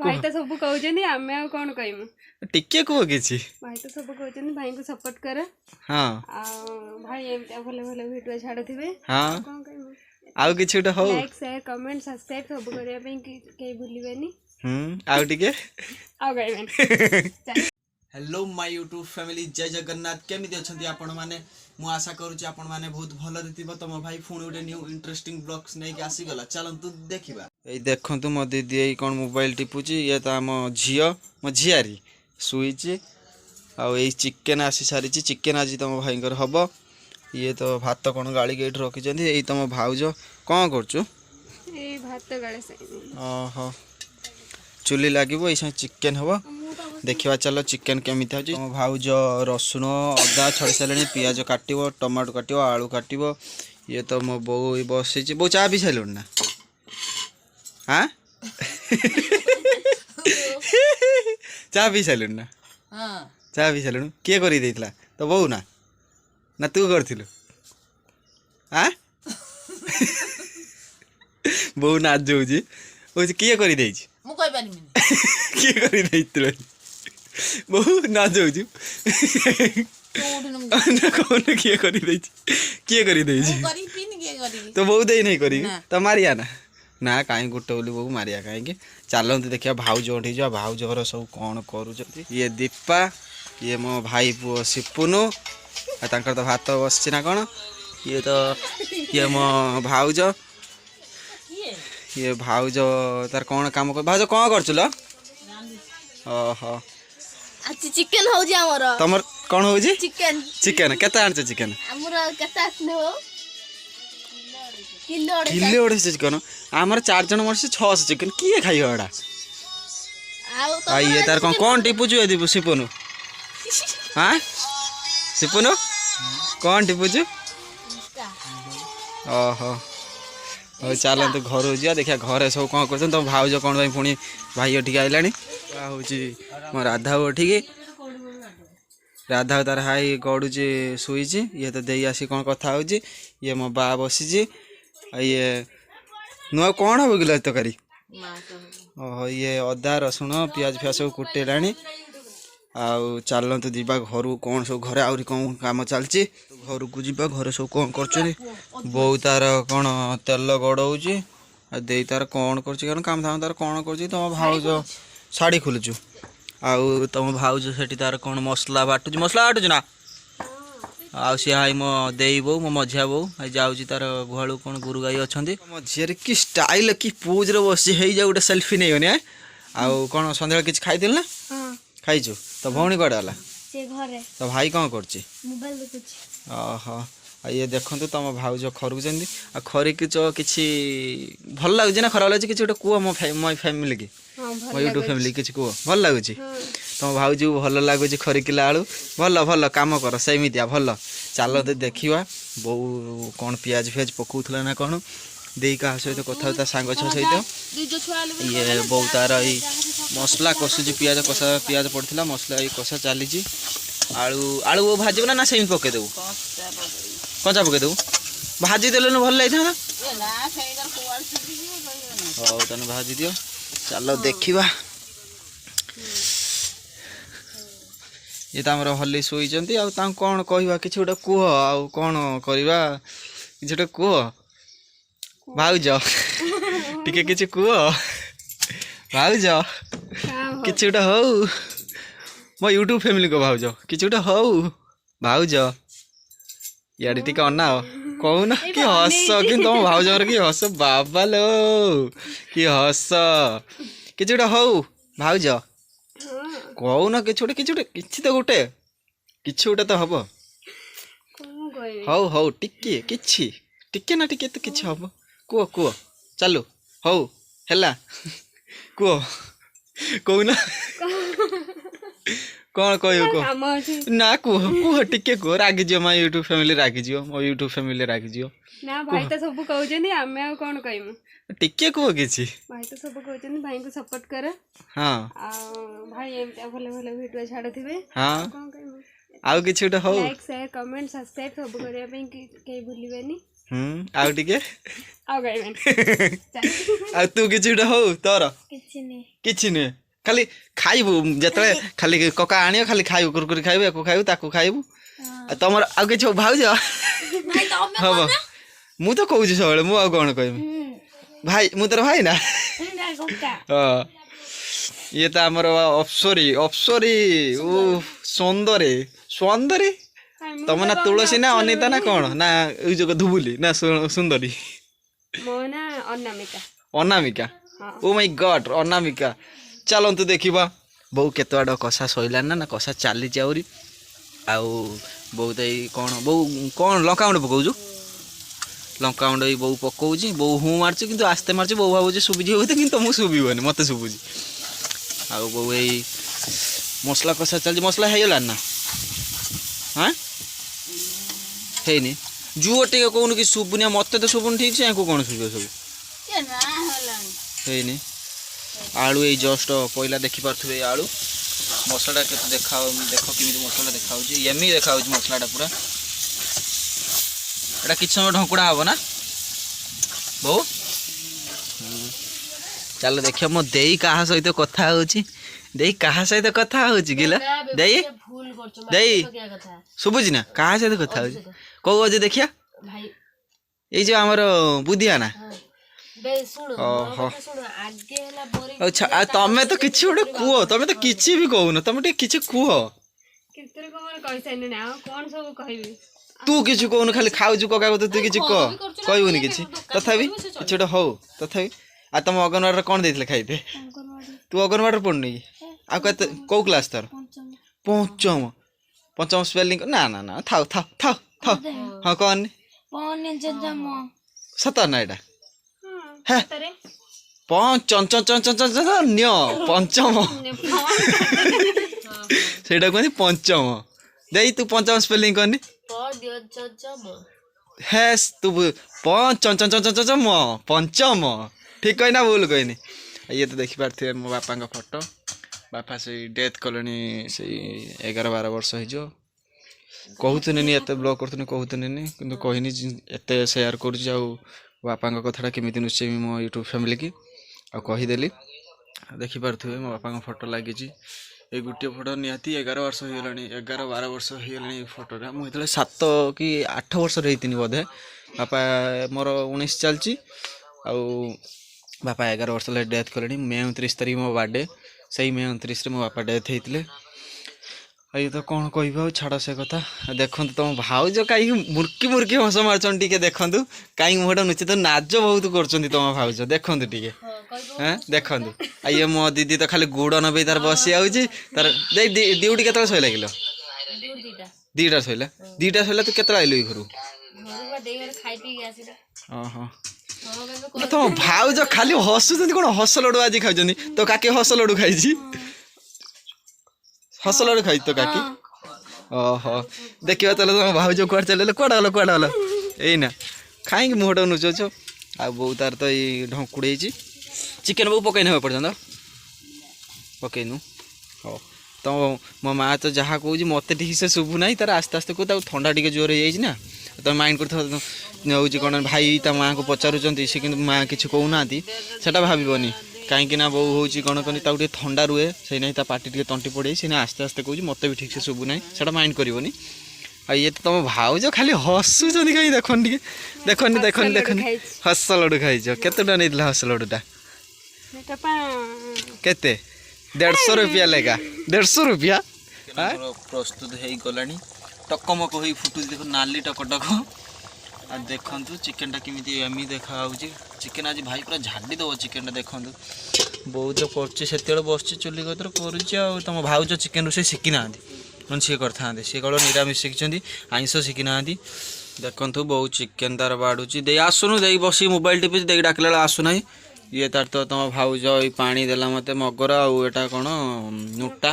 भाई तो सब कहउछनी आमे आ कोन कहमु टिके को किछि भाई तो सब कहउछनी भाई को सपोर्ट कर हां आ भाई एमता भले भले वीडियो छाडथिबे हां कोन कहमु आउ किछि उटा हो लाइक शेयर कमेंट सब्सक्राइब सब करिया पे के भूलिबेनी आउ टिके आ गइबेन हेलो माय यूट्यूब फैमिली जय जगन्नाथ केमिति अछंती आपण माने मु आशा करूची आपण माने बहुत भलो रहिथिबो तम भाई फोन उटे न्यू इंटरेस्टिंग ब्लॉग्स नै के आसी गला चलंतु देखिबा ए देखंतु मो दीदी एई कोन मोबाइल टिपुची ये त हम झियो मो झियारी सुईची आ एई चिकन आसी सारीची चिकन आजी तम भाईंकर हबो ये तो भात कोन गाली गेट रखी जंदी एई तम भाउजो कोन करचू ए भात गाळे सई ओहो चुली लागिबो एई चिकन हबो देखिवा चलो चिकन केमिति होची तम भाउज रसुण अदा छड़ी सालणी पियाज काटिबो टमाटो काटिबो आलू काटिबो ये तो मो बो बसिची बो चा पी साइलोन ना हां चा पी साइलोन ना हां चा पी साइलोन के करी देइतला तो बो ना ना तू करथिलु हां बो ना जोजी ओ के करी देइची मु कहि पारिमिनी के करी देइतलो बहु ना जाऊछु ना कौन किए करी देछि किए करी देछि करी पिन के करी तो बहु देई नहीं करी तो मारिया ना काई गुटे बोली बहु मारिया काई के चलंतु देखिया भाउज ओठी जा भाउज घर सब कोन करू जति ये दीपा ये मो भाई पुओ सिपुनु आ तांकर तो भात बसछि ना कोन ये मो भाउज ये भाउज तार कोन काम कर भाउज कोन करछुलो ओहो आज चिकन हो जा हमर तमर कोन हो जी चिकन चिकन केता आनछ चिकन हमर केता आसने हो किलो ओडे चिकन हमर 4 जन मर से 6 चिकन किए खाइ एडा आ ये तार कोन टिपुजु ए दिबु सिपुनु हां सिपुनु कोन टिपुजु ओहो ओ चलन तो घर हो जिया देखिया घरे सब कोन करछन तो भाउज कोन भाई पुनी भाई ओठी आइलानी आ होची मो राधा ओठी के राधा तार हाई गडुची सुईची ये तो देई आसी कोन कथा होची ये मो बा बसीची आ ये नुआ कोन हो गेल तो करी ओहो ये अदा रसुण प्याज फ्याज सब कुटेलानी आ चलंतु दिबा घर कोन सब घरे आउरी कोन काम चलची घर को जीवा घर सब कोन करछनी बौ तार कोन तेल गडौची आ देई तार कोन करची कारण काम धाम तार कोन करची तम भाउज साड़ी खुलचु आउ तम भाउज सेठी तार कोन मसला बाटुची ना आ सी हाई मो देई बो मो मझिया बो आ जाउची तार गुहालु कोन गुरु गाई अछंती मझिया रे की स्टाइल की पोज रे बसी हेई जा गुटे सेल्फी नै होने आउ कोन संध्या किछ खाइदिल ना हां खाइछु तो भौणी कोड वाला से घरे तो भाई कोन करची मोबाइल देखुची ओहो आ ये देखंतु तम भाउज खरुचंदी आ खरी कि किछि भल लागुची ना खराब लागुची किछि गोटे कुआ मो फैमिली की मो यूट्यूब फैमिली किछि कुआ भल लागुची तम भाउज भल लागुची खरी किला आलू भल भल काम कर सेमितिया भल चालो देखिवा बो कोन पियाज फेज पकौथला ना कोन देई का सहित कथा ता सांग छ सहित ये बो तार ई मसला कसुची पियाज कसा पियाज पड़थिला मसला ई कसा चालीची आलू आलू वो भाजी ना सेमी पके देबू कंचा पके देबू भाजी देलन भल लाइ था ना हो तने भाजी दियो चलो देखिबा ये त हमर हल्ली सोई जंती आ ता कोन कहबा किछ गोटे कुह आ कोन करबा किछ गोटे कुह भाउज टिके किछ कुह भाउज किछ गोटे हो मो यूट्यूब फैमिली को भाउज किछ गोटे हो भाउज याडी टिके अन्ना कहू ना कि हस कि तुम भाउज कि हस बाबा लो कि हस किछ गोटे हो भाउज कहू ना किछ गोटे किछ तो गोटे किछ गोटे तो हबो हो हो टिके किछि टिके ना टिके तो किछ हबो कुह चलो हो हैला कुह कहू ना कौन कह ना कुह टिके कुह रागी जियो मो यूट्यूब फैमिली रागी जियो मो यूट्यूब फैमिली रागी जियो ना भाई तो सब कहउछनी आमे आ कोन कहमु टिके कुह किछि भाई तो सब कहउछनी भाई को सपोर्ट कर हां आ भाई एमता भले भले वीडियो छाडथिबे हां कोन कहमु आउ किछि उठा हो लाइक शेयर कमेंट सब्सक्राइब सब करिया पे के भूलिबेनी ଆଉ ଟିକେ ଆଉ କହିବେନି ଆଉ ତୁ କିଛି ଗୋଟେ ହଉ ତୋର କିଛି ନାହିଁ କିଛି ନୁହେଁ ଖାଲି ଖାଇବୁ ଯେତେବେଳେ ଖାଲି କକା ଆଣିବ ଖାଲି ଖାଇବୁ କୁରକୁରି ଖାଇବୁ ୟାକୁ ଖାଇବୁ ତାକୁ ଖାଇବୁ ଆଉ ତମର ଆଉ କିଛି ଭାଉଜ ହବ ମୁଁ ତ କହୁଛି ସବୁବେଳେ ମୁଁ ଆଉ କଣ କହିବି ଭାଇ ମୁଁ ତୋର ଭାଇ ନା ହଁ ଇଏ ତ ଆମର ଅପ୍ସରୀ ଓ ସୁନ୍ଦରୀ ସୁନ୍ଦରୀ ତମ ନା ତୁଳସୀ ନା ଅନିତା ନା କଣ ନା ଏଇ ଯୋଉ ଧୁବୁଲି ନା ସୁନ୍ଦରୀ ମୋ ନା ଅନାମିକା ଅନାମିକା ଓ ମାଇ ଗଡ୍ ଅନାମିକା ଚାଲନ୍ତୁ ଦେଖିବା ବୋଉ କେତେ ଆଡ଼ କଷା ସଇଲାଣି ନା କଷା ଚାଲିଛି ଆହୁରି ଆଉ ବୋଉ ତ ଏଇ କ'ଣ ବୋଉ କ'ଣ ଲଙ୍କାଗୁଣ୍ଡ ପକଉଛୁ ଲଙ୍କାଗୁଣ୍ଡ ଏଇ ବୋଉ ପକଉଛି ବୋଉ ହୁଁ ମାରୁଛି କିନ୍ତୁ ଆସ୍ତେ ମାରୁଛି ବୋଉ ଭାବୁଛି ଶୁଭିଯିବ ବୋଧେ କିନ୍ତୁ ତମକୁ ଶୁଭିବନି ମୋତେ ଶୁଭୁଛି ଆଉ ବୋଉ ଏଇ ମସଲା କଷା ଚାଲିଛି ମସଲା ହେଇଗଲାଣି ନା ହଁ ହେଇନି ଜୁଅ ଟିକେ କହୁନୁ କି ଶୁଭୁନି ମୋତେ ତ ଶୁଭୁନି ଠିକ୍ ସେ ୟାଙ୍କୁ କ'ଣ ଶୁଭିବ ସବୁ ହେଇନି ଆଳୁ ଏଇ ଜଷ୍ଟ ପଇଲା ଦେଖିପାରୁଥିବେ ଏଇ ଆଳୁ ମସଲାଟା କେତେ ଦେଖ କେମିତି ମସଲା ଦେଖାଯାଉଛି ଏମିତି ଦେଖାଯାଉଛି ମସଲାଟା ପୁରା ଏଇଟା କିଛି ସମୟ ଢଙ୍କୁଡ଼ା ହବ ନା ବୋଉ ଚାଲ ଦେଖିବା ମୋ ଦେଇ କାହା ସହିତ କଥା ହେଉଛି ଦେଇ କାହା ସହିତ କଥା ହେଉଛି ଗିଲା ଦେଇ ଦେଇ ଶୁଭୁଛି ନା କାହା ସହିତ କଥା ହେଉଛି କୋଉ ଅଛି ଦେଖିଆ ଏଇ ଯୋଉ ଆମର ବୁଧିଆ ନା ଓହୋ ଆଉ ତମେ ତ କିଛି ଗୋଟେ କୁହ ତମେ ତ କିଛି ବି କହୁନ ତମେ ଟିକେ କିଛି କୁହ ତୁ କିଛି କହୁନୁ ଖାଲି ଖାଉଛୁ କକା କଥା ତୁ କିଛି କହ କହିବୁନି କିଛି ତଥାପି କିଛି ଗୋଟେ ହଉ ତଥାପି ଆଉ ତମ ଅଙ୍ଗନବାଡ଼ିରେ କ'ଣ ଦେଇଥିଲେ ଖାଇତେ ତୁ ଅଙ୍ଗନବାଡ଼ିରେ ପଢୁନି କି ଆଉ କେତେ କୋଉ କ୍ଲାସ୍ ତୋର ପଞ୍ଚମ ସ୍ପେଲିଂ ନା ନା ନା ଥାଉ ଥାଉ ଥାଉ ଥାଉ ହଁ କହନି ସତ ନା ଏଇଟା ପଞ୍ଚମ ସେଇଟା କୁହନ୍ତି ପଞ୍ଚମ ଦେଇ ତୁ ପଞ୍ଚମ ସ୍ପେଲିଂ କହନି ହେସ୍ ତୁ ପଞ୍ଚମ ଠିକ୍ କହିନା ଭୁଲ କହିନି ଇଏ ତ ଦେଖିପାରୁଥିବେ ମୋ ବାପାଙ୍କ ଫଟୋ ବାପା ସେଇ ଡେଥ୍ କଲେଣି ସେଇ 11-12 ବର୍ଷ ହେଇଯିବ କହୁଥିନି ଏତେ ବ୍ଲଗ୍ କରୁଥିନି କହୁଥିନି କିନ୍ତୁ କହିନି ଏତେ ସେୟାର କରୁଛି ଆଉ ବାପାଙ୍କ କଥାଟା କେମିତି ନୁଚେଇବି ମୋ ୟୁଟ୍ୟୁବ୍ ଫ୍ୟାମିଲିକି ଆଉ କହିଦେଲି ଦେଖିପାରୁଥିବେ ମୋ ବାପାଙ୍କ ଫଟୋ ଲାଗିଛି ଏଇ ଗୋଟିଏ ଫଟୋ ନିହାତି 11 ବର୍ଷ ହେଇଗଲାଣି 11-12 ବର୍ଷ ହେଇଗଲାଣି ଏଇ ଫଟୋଟା ମୁଁ ଯେତେବେଳେ 7 କି 8 ବର୍ଷର ହେଇଥିନି ବୋଧେ ବାପା ମୋର 19 ଚାଲିଛି ଆଉ ବାପା 11 ବର୍ଷ ହେଲେ ଡେଥ୍ କଲେଣି ମେ 29 ତାରିଖ ମୋ ବାର୍ଥଡେ ସେଇ ମେ 29ରେ ମୋ ବାପା ଡେଥ୍ ହେଇଥିଲେ ଆଉ ଇଏ ତ କ'ଣ କହିବି ଆଉ ଛାଡ଼ ସେ କଥା ଦେଖନ୍ତୁ ତମ ଭାଉଜ କାହିଁକି ମୁର୍କି ହସ ମାରୁଛନ୍ତି ଟିକେ ଦେଖନ୍ତୁ କାହିଁକି ମୁହଁଟା ନୁଚି ତ ନାଜ ବହୁତ କରୁଛନ୍ତି ତମ ଭାଉଜ ଦେଖନ୍ତୁ ଟିକେ ହଁ ଦେଖନ୍ତୁ ଆଉ ଇଏ ମୋ ଦିଦି ତ ଖାଲି ଗୁଡ଼ ନବେଇ ତାର ବସି ଯାଉଛି ତାର ଦେଇ ଡ୍ୟୁଟି କେତେବେଳେ ଶୋଇଲା କିଲୋ 2ଟା ଶୋଇଲା 2ଟା ଶୋଇଲା ତୁ କେତେବେଳେ ଆଇଲୁ ଏଇ ଘରୁ ଓହୋ ତମ ଭାଉଜ ଖାଲି ହସୁଛନ୍ତି କ'ଣ ହସ ଲଡ଼ୁ ଆଜି ଖାଉଛନ୍ତି ତ କାକି ହସ ଲଡ଼ୁ ଖାଇଛି ହସ ଲଡ଼ୁ ଖାଇଛି ତ କାକି ଓହୋ ଦେଖିବା ତାହେଲେ ତମ ଭାଉଜ କୁଆଡ଼େ ଚାଲିଲେ କୁଆଡ଼େ ଗଲ ଏଇନା କାହିଁକି ମୁହଁଟା ନୁଚଉଛ ଆଉ ବୋଉ ତାର ତ ଏଇ ଢଙ୍କୁଡ଼ି ହେଇଛି ଚିକେନ୍ ବୋଉ ପକେଇନି ହେବ ଏପର୍ଯ୍ୟନ୍ତ ପକେଇନୁ ହଉ ତମ ମୋ ମା ତ ଯାହା କହୁଛି ମୋତେ ଠିକ୍ ସେ ଶୁଭୁ ନାହିଁ ତାର ଆସ୍ତେ ଆସ୍ତେ କହୁ ତାକୁ ଥଣ୍ଡା ଟିକେ ଜୋର ହେଇଯାଇଛି ନା ତମେ ମାଇଣ୍ଡ କରିଥିବ ହେଉଛି କ'ଣ ଭାଇ ତା ମାଆଙ୍କୁ ପଚାରୁଛନ୍ତି ସେ କିନ୍ତୁ ମା କିଛି କହୁନାହାନ୍ତି ସେଟା ଭାବିବନି କାହିଁକି ନା ବୋଉ ହେଉଛି କ'ଣ କହନି ତାକୁ ଟିକେ ଥଣ୍ଡା ରୁହେ ସେଇ ନାହିଁ ତା ପାଟି ଟିକେ ତଣ୍ଟି ପଡ଼େଇ ସେ ଆସ୍ତେ ଆସ୍ତେ କହୁଛି ମୋତେ ବି ଠିକ୍ ସେ ଶୁଭୁ ନାହିଁ ସେଟା ମାଇଣ୍ଡ କରିବନି ଆଉ ଇଏ ତ ତମ ଭାଉଜ ଖାଲି ହସୁଛନ୍ତି କାହିଁକି ଦେଖନି ହସ ଲଡ଼ୁ ଖାଇଛ କେତେ ଟଙ୍କା ନେଇଥିଲା ହସ ଲଡ଼ୁଟା କେତେ 150 रुपया ଲେଖା 150 रुपया ପ୍ରସ୍ତୁତ ହେଇଗଲାଣି ଟକମକ ହେଇ ଫୁଟୁଛି ଦେଖ ନାଲି ଟକଟକ ଆଉ ଦେଖନ୍ତୁ ଚିକେନ୍ଟା କେମିତି ଏମିତି ଦେଖାହେଉଛି ଚିକେନ୍ ଆଜି ଭାଇ ପୁରା ଝାଡ଼ି ଦେବ ଚିକେନ୍ଟା ଦେଖନ୍ତୁ ବହୁତ କରୁଛି ସେତେବେଳେ ବସୁଛି ଚୁଲି କତିରେ କରୁଛି ଆଉ ତମ ଭାଉଜ ଚିକେନ୍ ରୋଷେଇ ଶିଖିନାହାନ୍ତି ମାନେ ସିଏ କରିଥାନ୍ତେ ସିଏ କେବଳ ନିରାମିଷ ଶିଖିଛନ୍ତି ଆଇଁଷ ଶିଖିନାହାନ୍ତି ଦେଖନ୍ତୁ ବୋଉ ଚିକେନ୍ ତାର ବାଡ଼ୁଛି ଦେଇ ଆସୁନୁ ଦେଇ ବସି ମୋବାଇଲ୍ ଟିପୁଛି ଦେଇ ଡାକିଲା ବେଳେ ଆସୁନାହିଁ ଇଏ ତାର ତ ତମ ଭାଉଜ ଏଇ ପାଣି ଦେଲା ମୋତେ ମଗର ଆଉ ଏଇଟା କ'ଣ ନୋଟା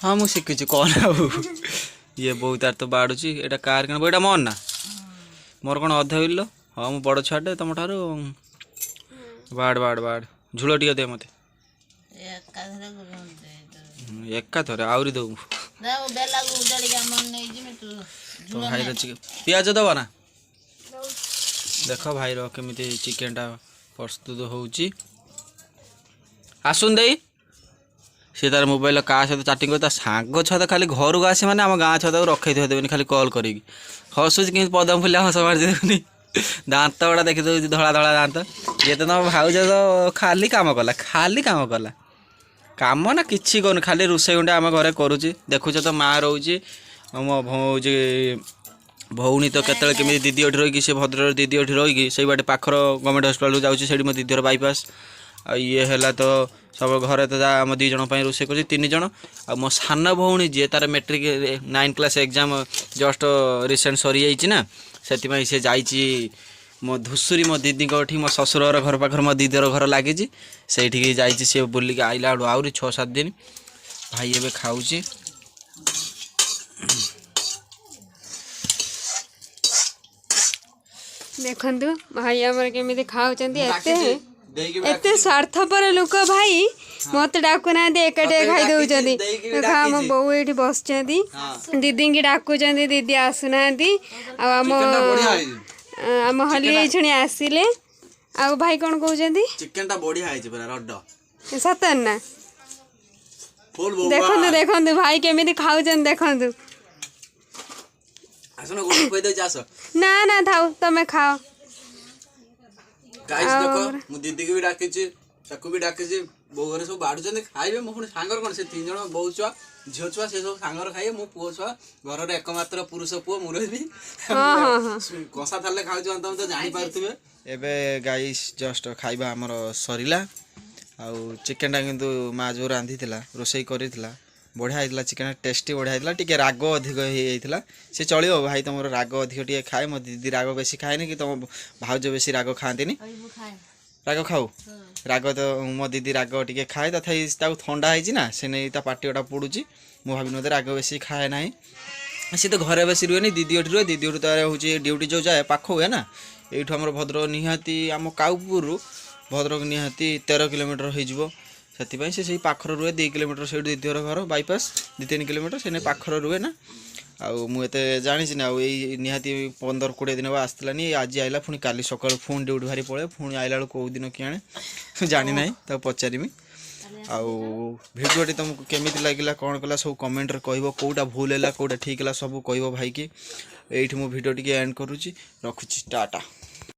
ହଁ ମୁଁ ଶିଖିଛି କ'ଣ ଆଉ ଇଏ ବୋଉ ତାର ତ ବାଡ଼ୁଛି ଏଇଟା କାହାର କିଣା ଏଇଟା ମୋର ନା ମୋର କ'ଣ ଅଧା ବିଲ ହଁ ମୁଁ ବଡ଼ ଛୁଆଟେ ତମ ଠାରୁ ବାଡ଼ ଝୁଳ ଟିକେ ଦେ ମୋତେ ଏକାଥରେ ଆହୁରି ଦବୁ ତ ଭାଇର ଚିକେନ୍ ପିଆଜ ଦେବ ନା देख भाईर केमिति चिकेनटा प्रस्तुत होउची आसुन देई सी तार मोबाइल का सहित चाटिंग कर सांग छुआ खाली घर को आसे मैंने आम गाँ छुआ रखी देवेनि खाली कल करी हसुच कि पदम फुलिया हस मारिदेनि दांत गुड़ा देखी दे धला धला दांत ये तो तुम भाउज तो खाली काम कला काम ना किसी कर खाली रोषे गुंडा आम घरे करुच्ची देखुच तो माँ रोचे मो भौणी तो केतले केमी दीदी एठी रही से भद्र दीदी एठी रही से बाटे पाखर गवर्नमेंट हॉस्पिटल जाऊँगी से मो दीदी बाईपास आ ये है तो सब घरे तो आम 2 जन रोषे कर 3 जन आ मो सान भौणी जी तार matric 9 class exam just recent सरी जाइए से जाइए मो धुसुरी मो दीदी मो ससुर घर पाखर मो दीदर घर लगी से जाइए सी बुलिक आइला आहरी 6-7 दिन भाई एवं खाऊँ देखंतु भाई हमर केमिति खाउचंती एते स्वार्थपर लोक भाई मत डाकुना एकटे खाई दउचंती देखा हम बहू एठी बसचंती दीदी की डाकुचंती दीदी आसुना आम हली छुणी आसिले आ भाई कौन कहउचंती चिकनटा बढ़िया है पूरा रड सतन ना देखंतु देखंतु भाई केमिति खाउचंती देखंतु आसनो गोटे कोइ दे जास ना ना थाउ तमे खाओ गाइस देखो मु दीदी के भी डाकिछि सकु भी डाकिछि बो घरे सब बाडुचंदी खाइबे मो पुनी सांगर कोन से 3 जण बहू छुआ झियो छुआ से सब सांगर खाइबे मो पुओ छुआ घर रे एकमात्र पुरुष पुओ मुरबी हां हां कसा थाले खाउ जन तुम तो जानि पारथुबे एबे गाइस जस्ट खाइबा हमर सरिला आ चिकन टा किंतु मा जो रांधी थिला रोसई करिथिला बढ़िया होता चिकेन टेस्टी बढ़िया होता टी राग अधिक होता सी चलो भाई तुम राग अधिक टे खाए मो दीदी राग बेसी खाए कि तुम भाउज बेसी राग खाती राग खाऊ राग तो मो दीदी राग टे खाए तथा ठंडा है ना से नहीं पार्टी गोटा पड़ुची मुझे भावी मत राग बेसी खाए ना सी तो घरे बेसी रुए दीदी एटी रुए दीदी तार हूँ ड्यूटी जो जाए पाख हुए ना यू आम भद्रक निहाती आम काउपुर भद्रक निहाती 13 किलोमीटर हो से पाखर रुए 2 किलोमीटर से दीदी घर बाईपास 2-3 किलोमीटर से पाखर रुए ना आते जानी ना निहाती 15-20 दिन आसलानी आज आइला पुणी काली सकाल पुणी ड्यूटी भारी पड़े पुणी आइला बेलू कौ दिन किए जानी ना तो पचारमी भिडियोटी तुमको केमी लगे कौन कला सब कमेंट कह कौटा भूल है कौटा ठीक है सब कह भाई कि ये मो भिडियो एंड करुँची रखुची टाटा।